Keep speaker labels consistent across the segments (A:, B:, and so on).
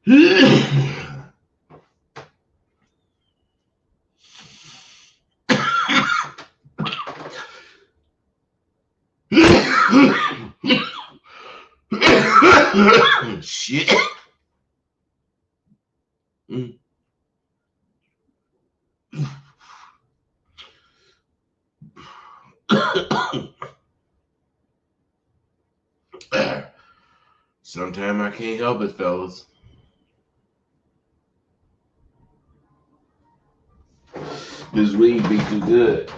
A: Shit. Sometimes I can't help it, fellas. This weed be too good.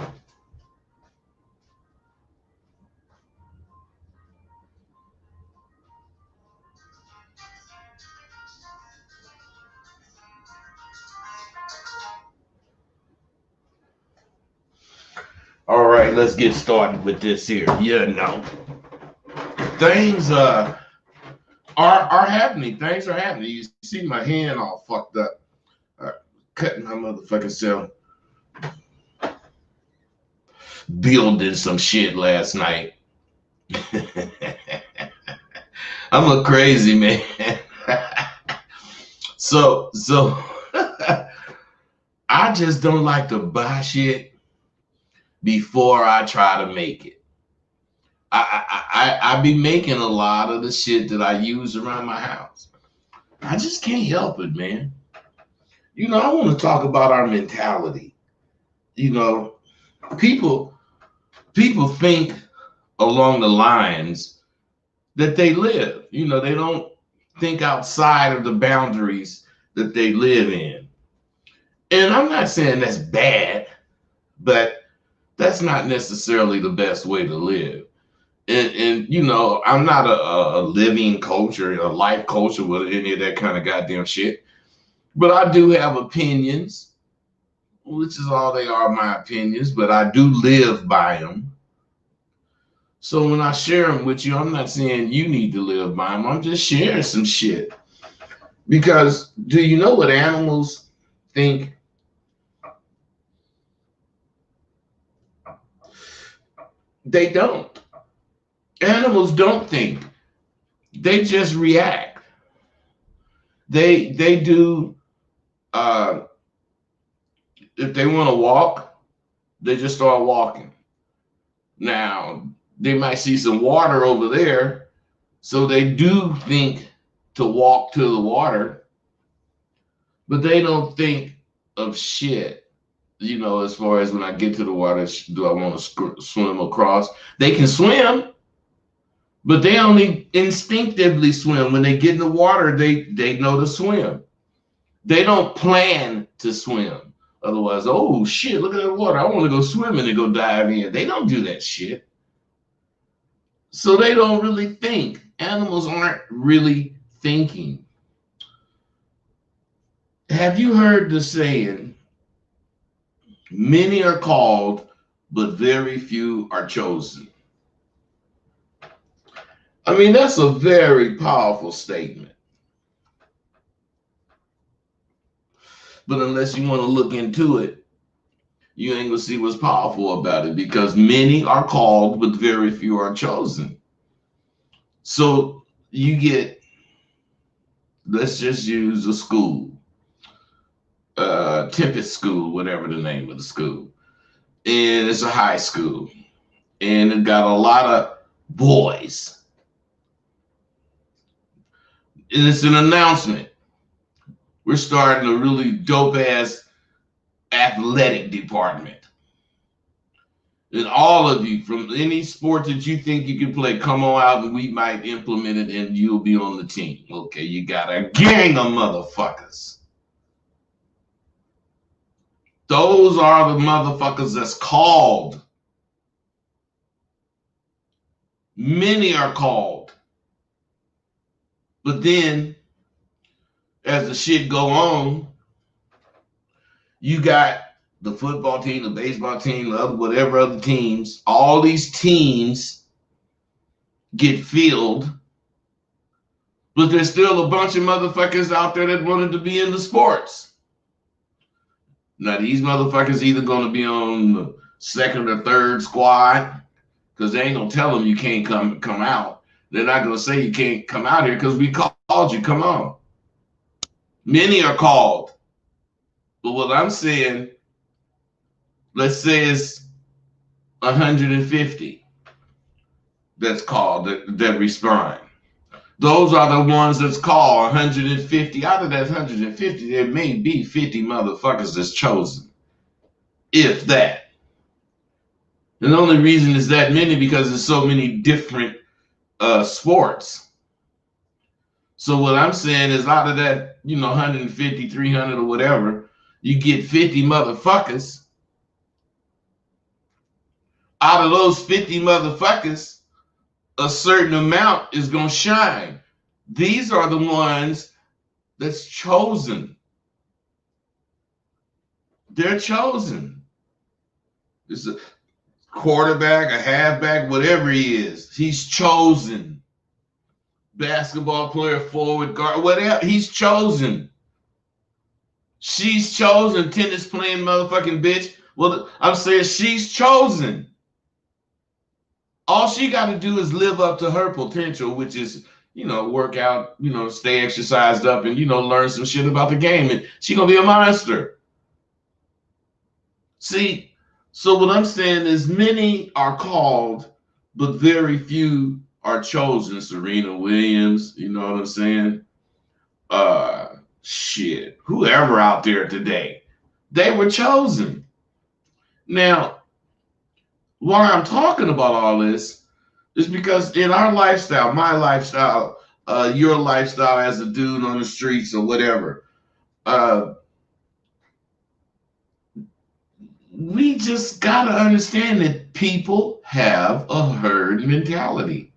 A: All right, let's get started with this here. Things are happening. Things are happening. You see my hand all fucked up. Cutting my motherfucking self. Building some shit last night. I'm a crazy man. so I just don't like to buy shit before I try to make it. I be making a lot of the shit that I use around my house. I just can't help it, man. I want to talk about our mentality. People think along the lines that they live. They don't think outside of the boundaries that they live in. And I'm not saying that's bad, but that's not necessarily the best way to live. And I'm not a living coach or a life coach or with any of that kind of goddamn shit. But I do have opinions, which is all they are, my opinions, but I do live by them. So when I share them with you, I'm not saying you need to live by them. I'm just sharing some shit. Because do you know what animals think? They don't. Animals don't think. They just react. They do. If they want to walk, they just start walking. Now, they might see some water over there, so they do think to walk to the water, but they don't think of shit. As far as when I get to the water, do I want to swim across? They can swim, but they only instinctively swim. When they get in the water, they know to swim. They don't plan to swim. Otherwise, oh shit, look at that water. I want to go swimming and go dive in. They don't do that shit. So they don't really think. Animals aren't really thinking. Have you heard the saying, many are called, but very few are chosen? I mean, that's a very powerful statement. But unless you want to look into it, you ain't gonna see what's powerful about it, because many are called, but very few are chosen. So you get, let's just use a school, Tempest School, whatever the name of the school. And it's a high school. And it got a lot of boys. And it's an announcement. We're starting a really dope ass athletic department. And all of you, from any sport that you think you can play, come on out and we might implement it and you'll be on the team. Okay, you got a gang of motherfuckers. Those are the motherfuckers that's called. Many are called. But then, as the shit go on, you got the football team, the baseball team, the other, whatever other teams, all these teams get filled, but there's still a bunch of motherfuckers out there that wanted to be in the sports. Now, these motherfuckers either going to be on the second or third squad, because they ain't going to tell them you can't come out. They're not going to say you can't come out here because we called you. Come on. Many are called. But what I'm saying, let's say it's 150 that's called, that respond. Those are the ones that's called 150. Out of that 150, there may be 50 motherfuckers that's chosen. If that. And the only reason is that many because there's so many different sports. So what I'm saying is out of that, 150, 300 or whatever, you get 50 motherfuckers. Out of those 50 motherfuckers, a certain amount is going to shine. These are the ones that's chosen. They're chosen. It's a quarterback, a halfback, whatever he is. He's chosen. Basketball player, forward, guard, whatever. He's chosen. She's chosen. Tennis playing motherfucking bitch. Well, I'm saying she's chosen. All she got to do is live up to her potential, which is, work out, stay exercised up and, learn some shit about the game. And she's going to be a monster. See, so what I'm saying is many are called, but very few are chosen. Serena Williams, you know what I'm saying? Shit, whoever out there today, they were chosen. Now, why I'm talking about all this is because in our lifestyle, my lifestyle, your lifestyle as a dude on the streets or whatever, we just got to understand that people have a herd mentality.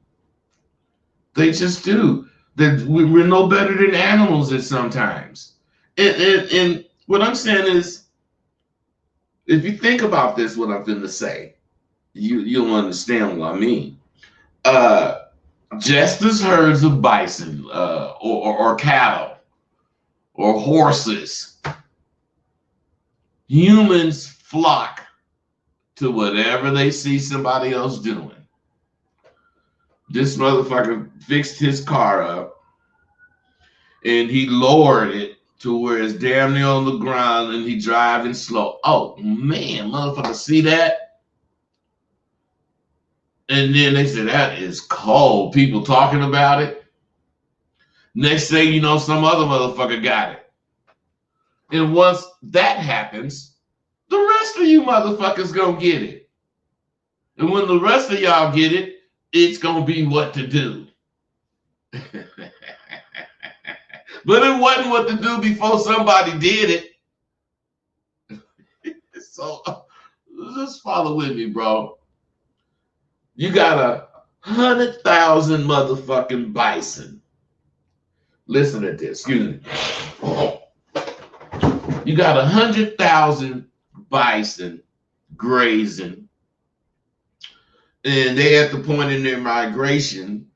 A: They just do. That we're no better than animals at sometimes. And what I'm saying is, if you think about this, what I'm going to say, you'll understand what I mean. Just as herds of bison or cattle or horses, humans flock to whatever they see somebody else doing. This motherfucker fixed his car up and he lowered it to where it's damn near on the ground and he driving slow. Oh man, motherfucker, see that? And then they said, that is cold. People talking about it. Next thing you know, some other motherfucker got it. And once that happens, the rest of you motherfuckers gonna get it. And when the rest of y'all get it, it's gonna be what to do. But it wasn't what to do before somebody did it. So just follow with me, bro. You got 100,000 motherfucking bison. Listen to this. Excuse me. You got 100,000 bison grazing, and they at the point in their migration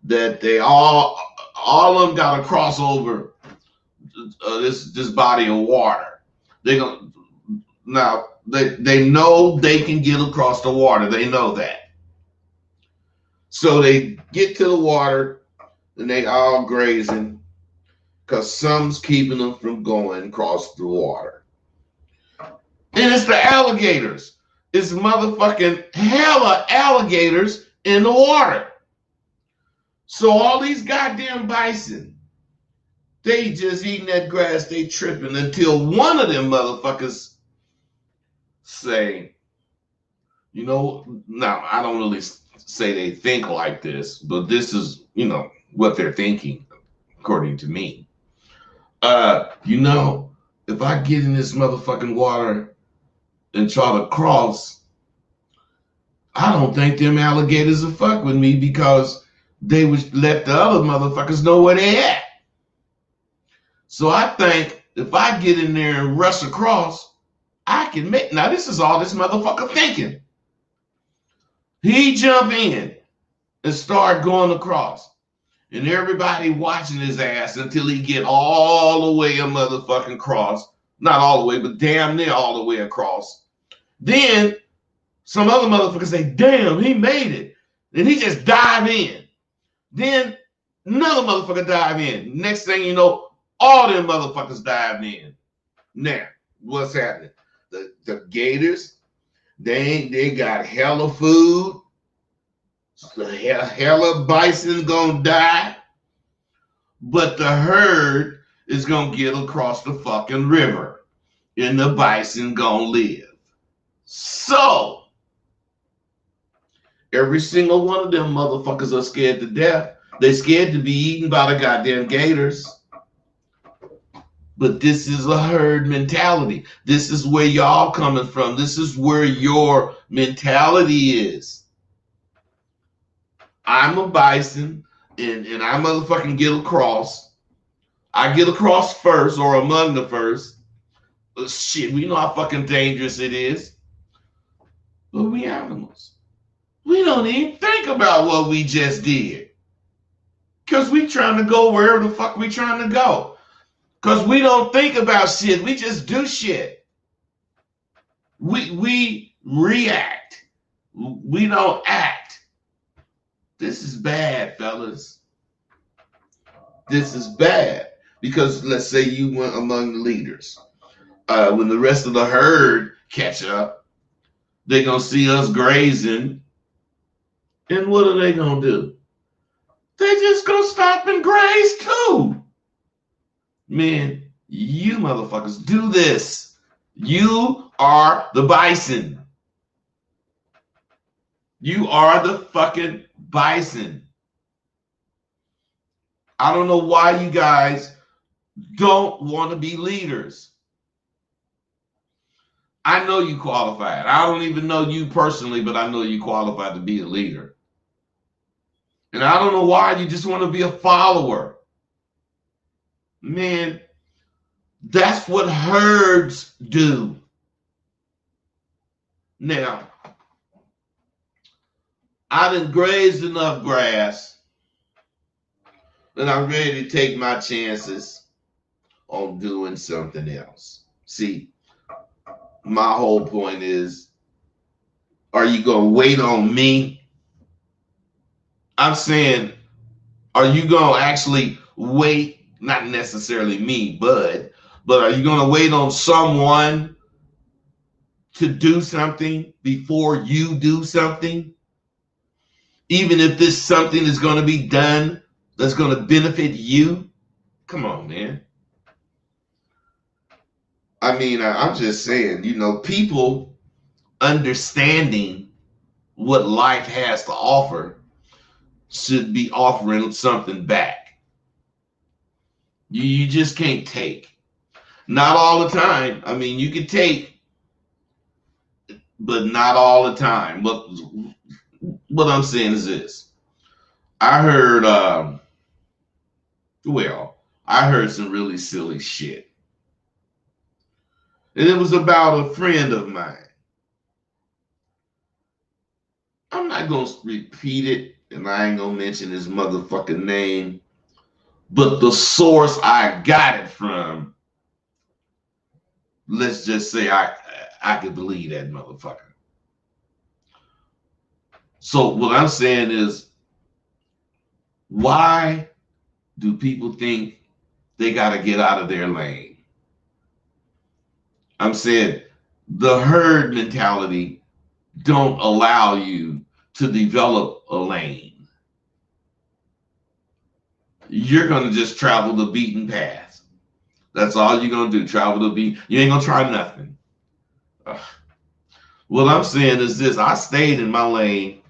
A: that they all of them got to cross over this body of water. They know they can get across the water. They know that. So they get to the water and they all grazing because some's keeping them from going across the water. And it's the alligators. It's motherfucking hella alligators in the water. So all these goddamn bison, they just eating that grass, they tripping until one of them motherfuckers say, now I don't really say they think like this, but this is, what they're thinking, according to me. If I get in this motherfucking water and try to cross, I don't think them alligators will fuck with me because they would let the other motherfuckers know where they at. So I think if I get in there and rush across, I can make. Now this is all this motherfucker thinking. He jump in and start going across. And everybody watching his ass until he get all the way a motherfucking cross. Not all the way, but damn near all the way across. Then some other motherfuckers say, damn, he made it. Then he just dive in. Then another motherfucker dive in. Next thing you know, All them motherfuckers diving in. Now, what's happening? The gators, they got hella food. Hella bison gonna die. But the herd is gonna get across the fucking river. And the bison gonna live. So, every single one of them motherfuckers are scared to death. They scared to be eaten by the goddamn gators. But this is a herd mentality. This is where y'all coming from. This is where your mentality is. I'm a bison, and I motherfucking get across. I get across first or among the first. Shit, we know how fucking dangerous it is. But we animals. We don't even think about what we just did. Because we trying to go wherever the fuck we trying to go. Because we don't think about shit. We just do shit. We react. We don't act. This is bad, fellas. This is bad. Because let's say you went among the leaders. When the rest of the herd catch up, they're going to see us grazing. And what are they going to do? They just going to stop and graze too. Man, you motherfuckers do this. You are the bison. You are the fucking bison. I don't know why you guys don't want to be leaders. I know you qualified. I don't even know you personally, but I know you qualified to be a leader. And I don't know why you just want to be a follower. Man, that's what herds do. Now, I done grazed enough grass that I'm ready to take my chances on doing something else. See, my whole point is, are you going to wait on me? I'm saying, are you going to actually wait? Not necessarily me, but are you going to wait on someone to do something before you do something? Even if this something is going to be done that's going to benefit you? Come on, man. I mean, I'm just saying, people understanding what life has to offer should be offering something back. You just can't take. Not all the time. I mean, you can take, but not all the time. But what I'm saying is this. I heard, I heard some really silly shit. And it was about a friend of mine. I'm not going to repeat it, and I ain't going to mention his motherfucking name. But the source I got it from, let's just say I could believe that motherfucker. So what I'm saying is, why do people think they got to get out of their lane? I'm saying the herd mentality don't allow you to develop a lane. You're going to just travel the beaten path. That's all you're going to do, travel the beat. You ain't going to try nothing. What I'm saying is this. I stayed in my lane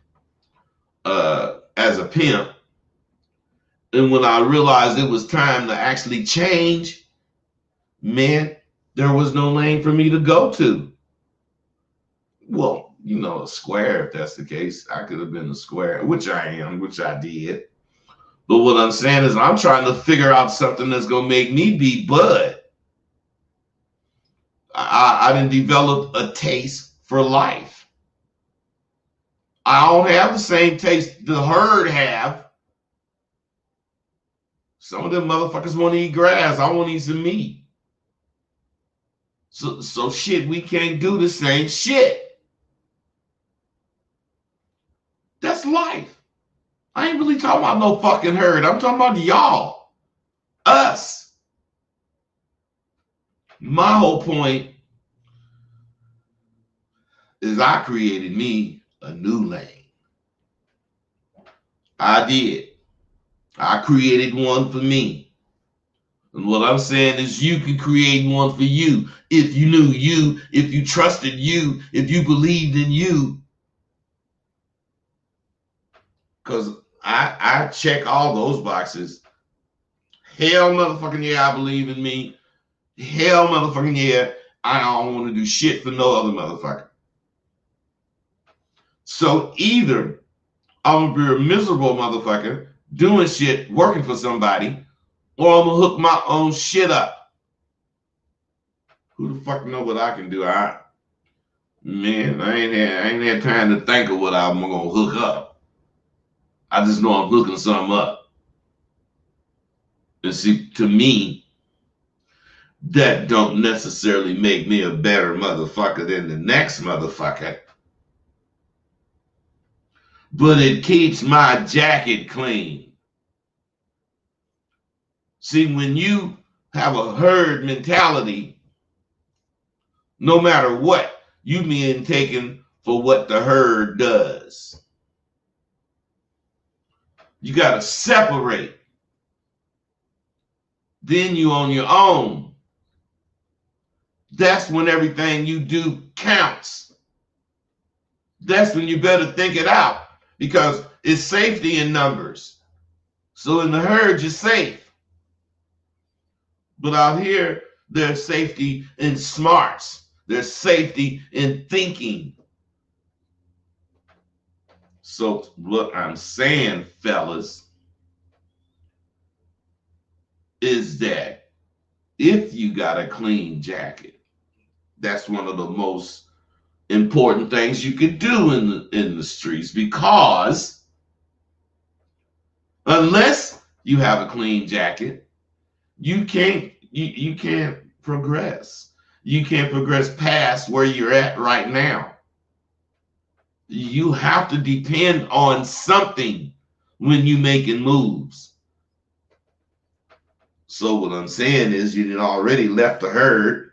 A: as a pimp. And when I realized it was time to actually change, man, there was no lane for me to go to. Well, a square, if that's the case. I could have been a square, which I am, which I did. But what I'm saying is I'm trying to figure out something that's going to make me be Bud. I didn't develop a taste for life. I don't have the same taste the herd have. Some of them motherfuckers want to eat grass. I want to eat some meat. So shit, we can't do the same shit. That's life. I ain't really talking about no fucking herd. I'm talking about y'all. Us. My whole point is I created me a new lane. I did. I created one for me. And what I'm saying is you can create one for you if you knew you, if you trusted you, if you believed in you. Because I check all those boxes. Hell motherfucking yeah, I believe in me. Hell motherfucking yeah, I don't want to do shit for no other motherfucker. So either I'm gonna be a miserable motherfucker doing shit, working for somebody, or I'm gonna hook my own shit up. Who the fuck know what I can do? I ain't had time to think of what I'm gonna hook up. I just know I'm hooking something up. And see, to me, that don't necessarily make me a better motherfucker than the next motherfucker. But it keeps my jacket clean. See, when you have a herd mentality, no matter what, you being taken for what the herd does. You got to separate. Then you on your own. That's when everything you do counts. That's when you better think it out because it's safety in numbers. So in the herd, you're safe. But out here, there's safety in smarts. There's safety in thinking. So what I'm saying, fellas, is that if you got a clean jacket, that's one of the most important things you could do in the streets, because unless you have a clean jacket, you can't progress. You can't progress past where you're at right now. You have to depend on something when you're making moves. So what I'm saying is you already left the herd.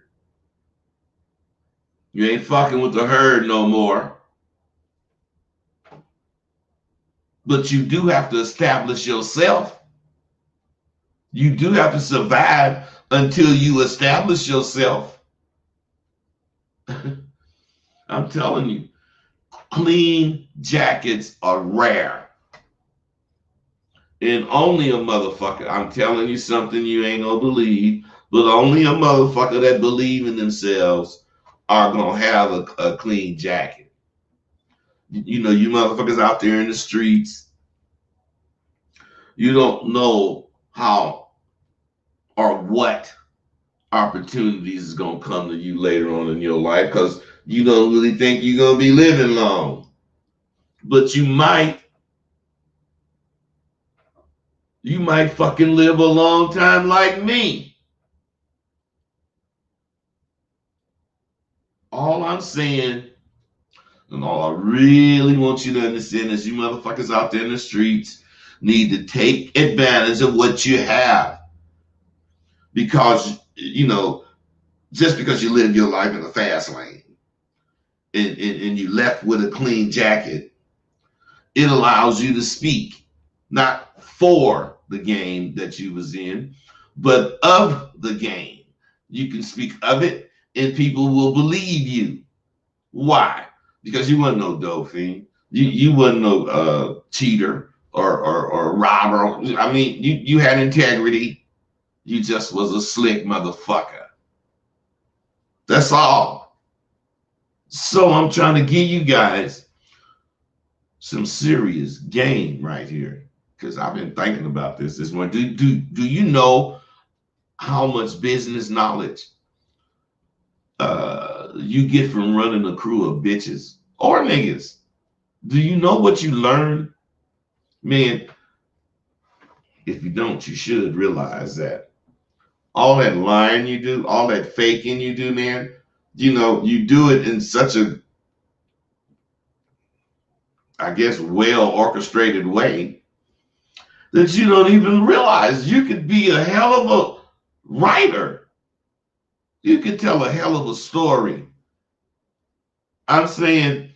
A: You ain't fucking with the herd no more. But you do have to establish yourself. You do have to survive until you establish yourself. I'm telling you, clean jackets are rare. And only a motherfucker, I'm telling you something you ain't gonna believe, but only a motherfucker that believe in themselves are gonna have a clean jacket. You know, you motherfuckers out there in the streets, you don't know how or what opportunities is gonna come to you later on in your life because you don't really think you're gonna be living long. But you might fucking live a long time like me. All I'm saying, and all I really want you to understand is you motherfuckers out there in the streets need to take advantage of what you have. Because, you know, just because you live your life in the fast lane and you left with a clean jacket, it allows you to speak, not for the game that you was in, but of the game. You can speak of it and people will believe you. Why? Because you wasn't no dope fiend. You wasn't no cheater or robber. I mean, you had integrity. You just was a slick motherfucker. That's all. So I'm trying to give you guys some serious game right here, because I've been thinking about this one. Do you know how much business knowledge you get from running a crew of bitches or niggas? Do you know what you learn? Man, if you don't, you should realize that all that lying you do, all that faking you do, man, you know, you do it in such a, I guess, well orchestrated way that you don't even realize you could be a hell of a writer. You can tell a hell of a story. I'm saying,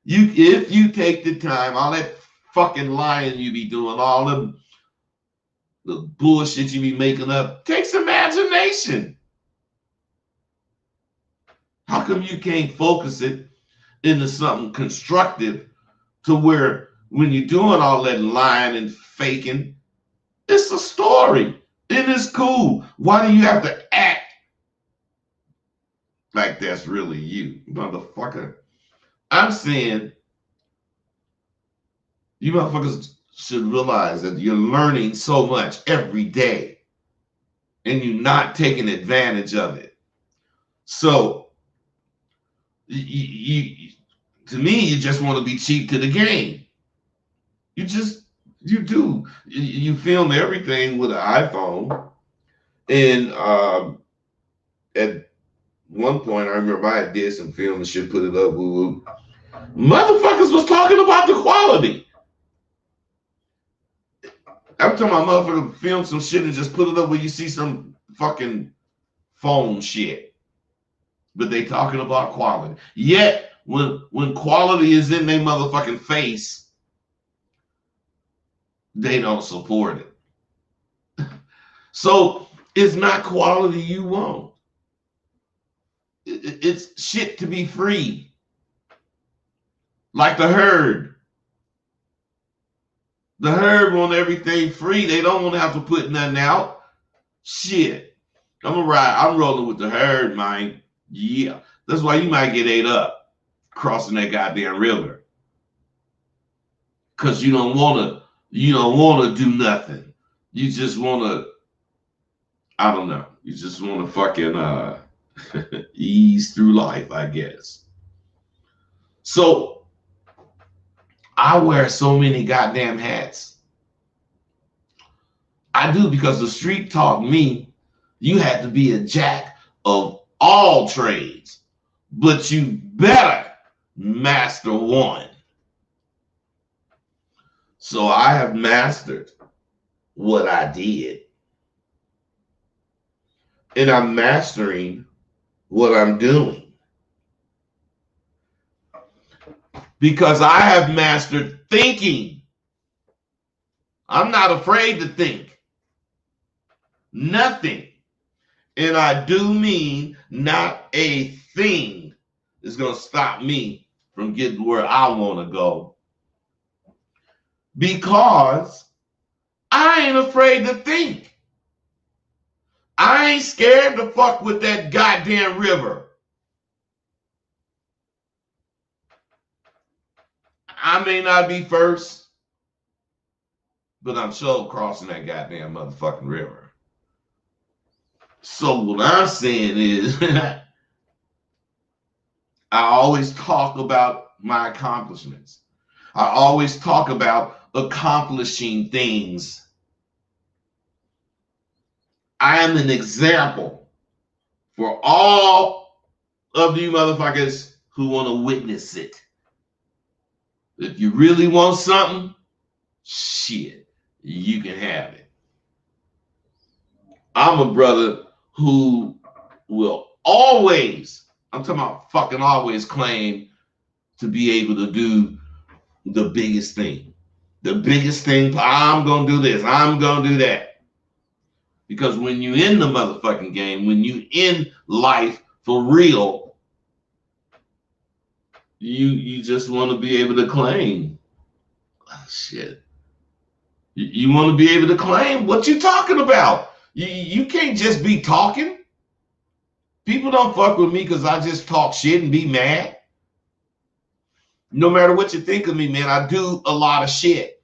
A: if you take the time, all that fucking lying you be doing, all the bullshit you be making up, takes imagination. How come you can't focus it into something constructive to where when you're doing all that lying and faking, it's a story. It is cool. Why do you have to act like that's really you, motherfucker? I'm saying you motherfuckers should realize that you're learning so much every day and you're not taking advantage of it. So you to me, you just want to be cheap to the game. You do. You film everything with an iPhone. And at one point, I remember I did some film and shit, put it up. Woo-woo. Motherfuckers was talking about the quality. I'm talking about motherfuckers film some shit and just put it up where you see some fucking phone shit. But they talking about quality. Yet, when quality is in their motherfucking face, they don't support it. So it's not quality you want. It's shit to be free. Like the herd. The herd want everything free. They don't want to have to put nothing out. Shit. I'm rolling with the herd, man. Yeah. That's why you might get ate up crossing that goddamn river. Cause you don't wanna do nothing. You just wanna, I don't know. You just wanna fucking ease through life, I guess. So I wear so many goddamn hats. I do, because the street taught me you had to be a jack of all trades, but you better master one. So I have mastered what I did. And I'm mastering what I'm doing. Because I have mastered thinking. I'm not afraid to think. Nothing. And I do mean not a thing is going to stop me from getting where I want to go. Because I ain't afraid to think. I ain't scared to fuck with that goddamn river. I may not be first, but I'm sure crossing that goddamn motherfucking river. So what I'm saying is, I always talk about my accomplishments. I always talk about accomplishing things. I am an example for all of you motherfuckers who want to witness it. If you really want something, shit, you can have it. I'm a brother who will always, I'm talking about fucking always, claim to be able to do the biggest thing. The biggest thing, I'm going to do this, I'm going to do that. Because when you in the motherfucking game, when you in life for real, you just want to be able to claim. Oh, shit. You want to be able to claim what you talking about. You can't just be talking. People don't fuck with me because I just talk shit and be mad. No matter what you think of me, man, I do a lot of shit.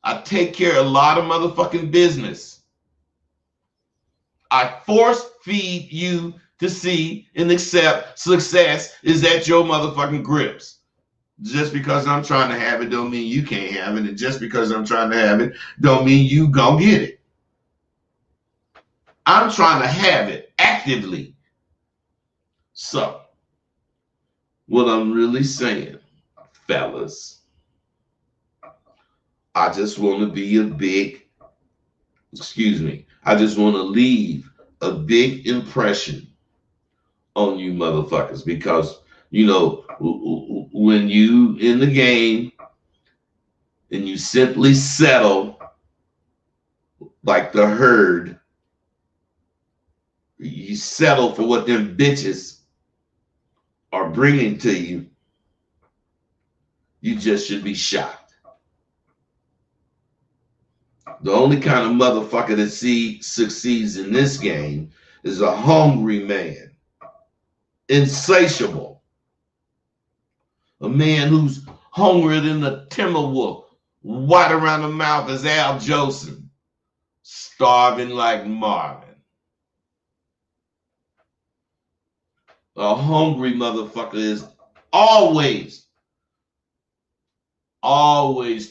A: I take care of a lot of motherfucking business. I force feed you to see and accept success is at your motherfucking grips. Just because I'm trying to have it don't mean you can't have it. And just because I'm trying to have it don't mean you gonna get it. I'm trying to have it actively. So, what I'm really saying, fellas, I just want to be I just want to leave a big impression on you motherfuckers because, you know, when you in the game and you simply settle like the herd, you settle for what them bitches are bringing to you, you just should be shocked. The only kind of motherfucker that succeeds in this game is a hungry man, insatiable, a man who's hungrier than the Timberwolf, wide around the mouth as Al Jolson, starving like Marvin. A hungry motherfucker is always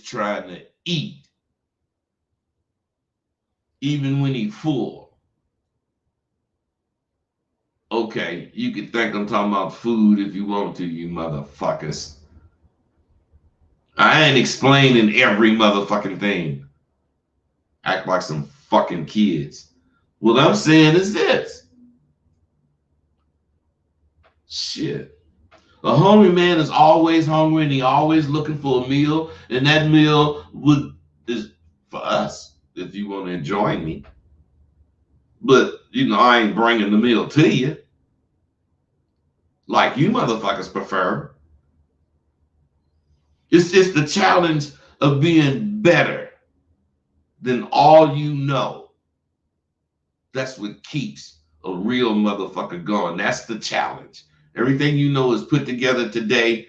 A: trying to eat, even when he's full. Okay, you can think I'm talking about food if you want to, you motherfuckers. I ain't explaining every motherfucking thing. Act like some fucking kids. What I'm saying is this. Shit. A hungry man is always hungry and he always looking for a meal. And that meal is for us if you want to enjoy me. But, you know, I ain't bringing the meal to you like you motherfuckers prefer. It's just the challenge of being better than all you know. That's what keeps a real motherfucker going. That's the challenge. Everything you know is put together today,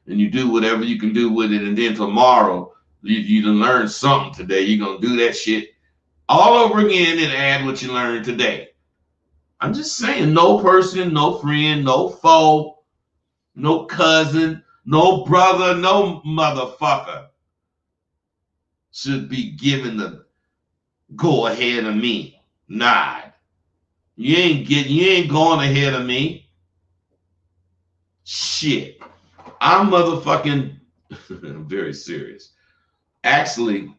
A: and you do whatever you can do with it. And then tomorrow, you done learn something today. You're going to do that shit all over again and add what you learned today. I'm just saying, no person, no friend, no foe, no cousin, no brother, no motherfucker should be given the go ahead of me. Nah. You ain't going ahead of me. Shit. I'm motherfucking very serious. Actually,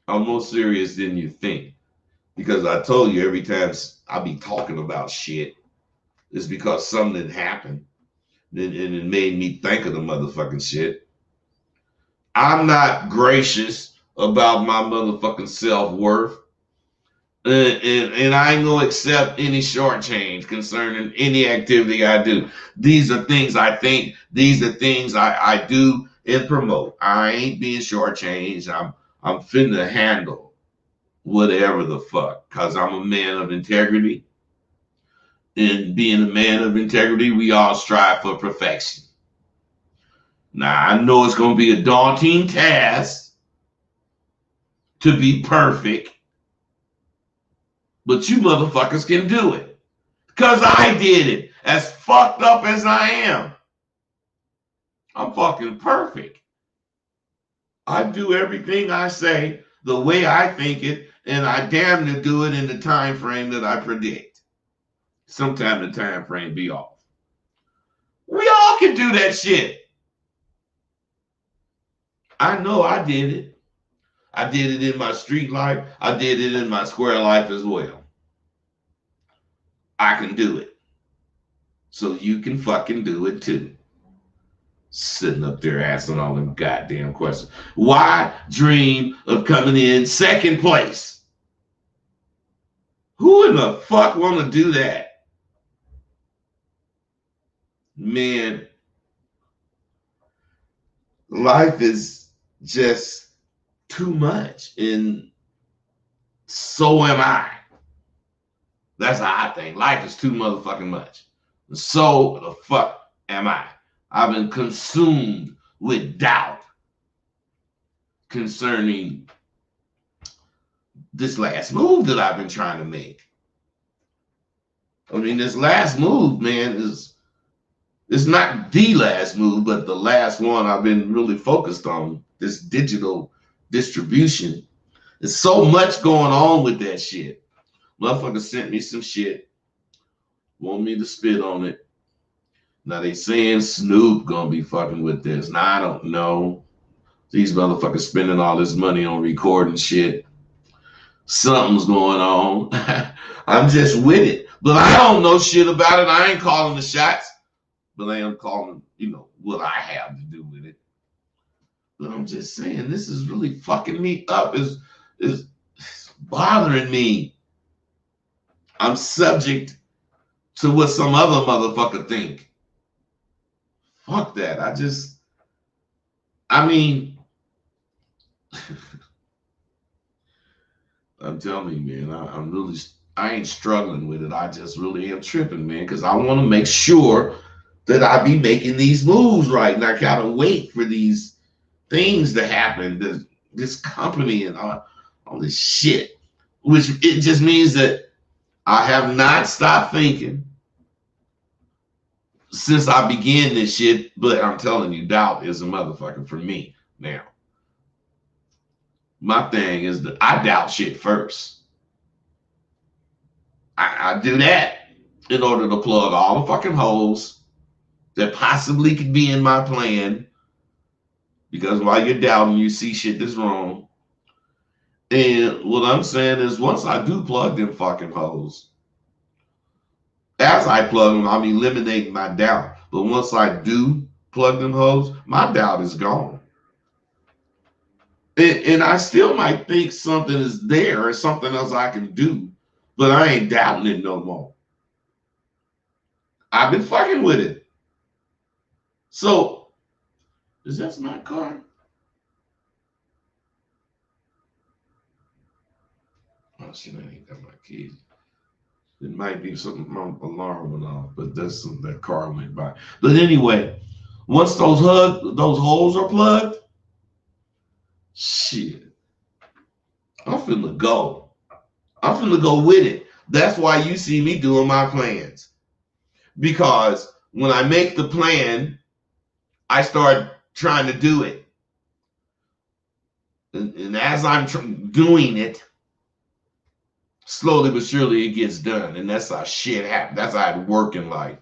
A: I'm more serious than you think. Because I told you every time I be talking about shit, it's because something happened. And it made me think of the motherfucking shit. I'm not gracious about my motherfucking self-worth. And I ain't gonna accept any shortchange concerning any activity I do. These are things I think. These are things I do and promote. I ain't being shortchanged. I'm finna handle whatever the fuck, cause I'm a man of integrity. And being a man of integrity, we all strive for perfection. Now I know it's gonna be a daunting task to be perfect. But you motherfuckers can do it. Because I did it. As fucked up as I am. I'm fucking perfect. I do everything I say the way I think it, and I damn near do it in the time frame that I predict. Sometimes the time frame be off. We all can do that shit. I know I did it. I did it in my street life. I did it in my square life as well. I can do it. So you can fucking do it too. Sitting up there asking all them goddamn questions. Why dream of coming in second place? Who in the fuck want to do that? Man, life is just too much, and so am I. That's how I think. Life is too motherfucking much. And so the fuck am I. I've been consumed with doubt concerning this last move that I've been trying to make. I mean, this last move, man, it's not the last move, but the last one I've been really focused on, this digital distribution. There's so much going on with that shit. Motherfucker sent me some shit, want me to spit on it. Now they saying Snoop gonna be fucking with this. Now I don't know. These motherfuckers spending all this money on recording shit. something's going on. I'm just with it. But I don't know shit about it. I ain't calling the shots. But I am calling, what I have to do with it. But I'm just saying, this is really fucking me up. Is bothering me. I'm subject to what some other motherfucker think. Fuck that. I mean, I'm telling you, man, I ain't struggling with it. I just really am tripping, man, because I want to make sure that I be making these moves right. And I gotta wait for these things to happen, this company and all this shit, which it just means that I have not stopped thinking since I began this shit. But I'm telling you, doubt is a motherfucker for me now. My thing is that I doubt shit first. I do that in order to plug all the fucking holes that possibly could be in my plan. Because while you're doubting, you see shit that's wrong. And what I'm saying is, once I do plug them fucking holes, as I plug them, I'm eliminating my doubt. But once I do plug them holes, my doubt is gone. And I still might think something is there or something else I can do, but I ain't doubting it no more. I've been fucking with it. So, is that my car? Oh shit, I ain't got my keys. It might be something, my alarm went off, but that car went by. But anyway, once those holes are plugged, shit, I'm finna go. I'm finna go with it. That's why you see me doing my plans. Because when I make the plan, I start trying to do it. And as I'm doing it, slowly but surely it gets done. And that's how shit happens. That's how it works in life.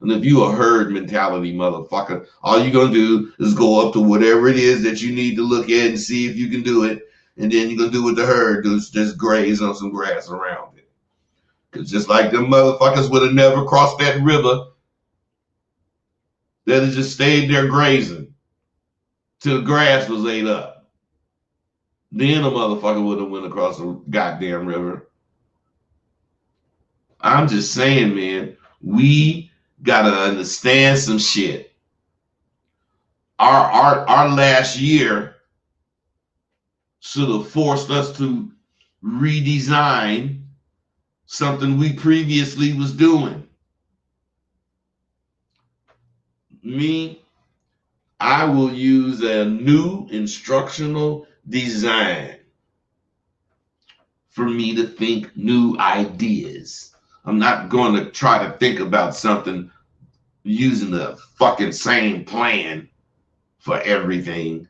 A: And if you a herd mentality motherfucker, all you're going to do is go up to whatever it is that you need to look at and see if you can do it. And then you're going to do what the herd does, just graze on some grass around it. Because just like them motherfuckers would have never crossed that river, they'd have just stayed there grazing till the grass was ate up. Then a motherfucker would have went across the goddamn river. I'm just saying, man, we gotta understand some shit. Our last year should have forced us to redesign something we previously was doing. Me, I will use a new instructional design for me to think new ideas. I'm not going to try to think about something using the fucking same plan for everything.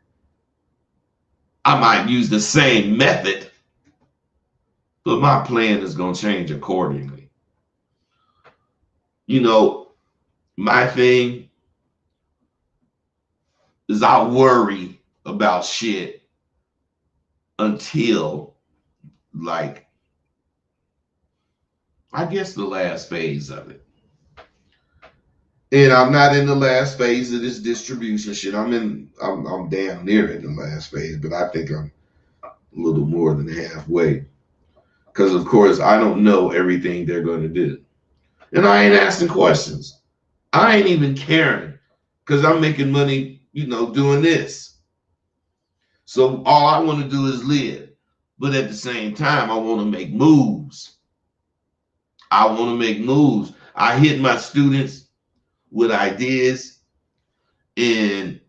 A: I might use the same method, but my plan is going to change accordingly. My thing is I worry about shit until, like, I guess the last phase of it. And I'm not in the last phase of this distribution shit. I'm damn near in the last phase, but I think I'm a little more than halfway. Because, of course, I don't know everything they're going to do. And I ain't asking questions. I ain't even caring because I'm making money, doing this. So all I want to do is live. But at the same time, I want to make moves. I hit my students with ideas and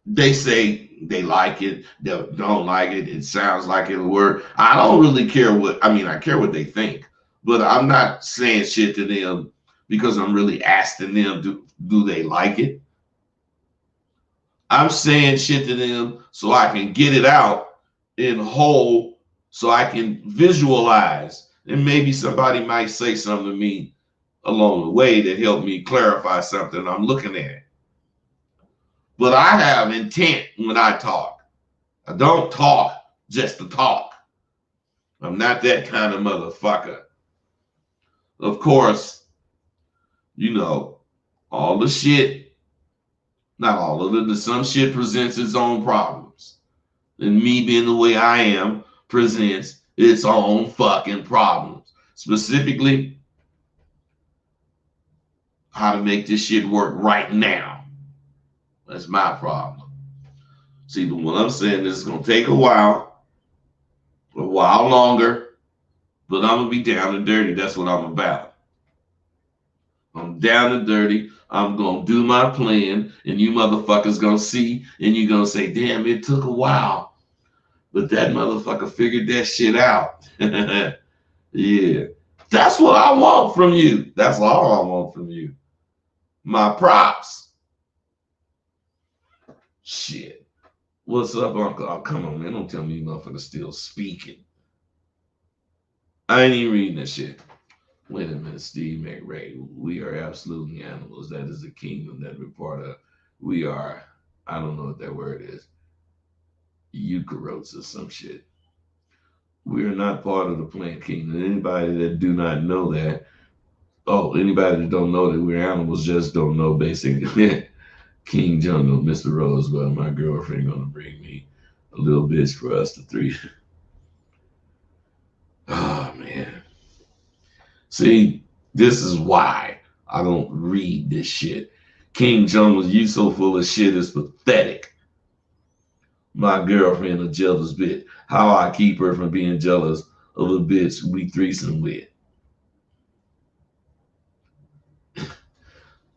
A: they say they like it, they don't like it, it sounds like it'll work. I don't really care I care what they think, but I'm not saying shit to them because I'm really asking them, do they like it? I'm saying shit to them so I can get it out in whole, so I can visualize. And maybe somebody might say something to me along the way that help me clarify something I'm looking at. But I have intent when I talk. I don't talk just to talk. I'm not that kind of motherfucker. Of course, you know, all the shit, not all of it, but some shit presents its own problems. And me being the way I am presents its own fucking problems. Specifically, how to make this shit work right now. That's my problem. See, but what I'm saying is it's gonna take a while longer, but I'm gonna be down and dirty. That's what I'm about. I'm down and dirty. I'm gonna do my plan, and you motherfuckers gonna see, and you gonna say, "Damn, it took a while, but that motherfucker figured that shit out." Yeah, that's what I want from you. That's all I want from you. My props. Shit. What's up, Uncle? Oh, come on, man. Don't tell me you motherfuckers still speaking. I ain't even reading that shit. Wait a minute, Steve McRae. We are absolutely animals. That is the kingdom that we're part of. We are, I don't know what that word is, eukaryotes or some shit. We are not part of the plant kingdom. Anybody that do not know that, anybody that don't know that we're animals just don't know basically. King Jungle, Mr. Rosewell, my girlfriend gonna bring me a little bitch for us to three. Oh man. See, this is why I don't read this shit. King Jungle, you so full of shit is pathetic. My girlfriend a jealous bitch. How I keep her from being jealous of a bitch we threesome with.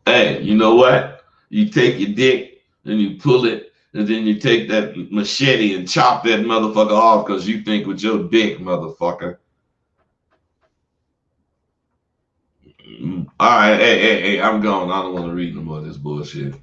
A: Hey, you know what? You take your dick and you pull it, and then you take that machete and chop that motherfucker off because you think with your dick, motherfucker. All right, hey, I'm gone. I don't want to read no more of this bullshit.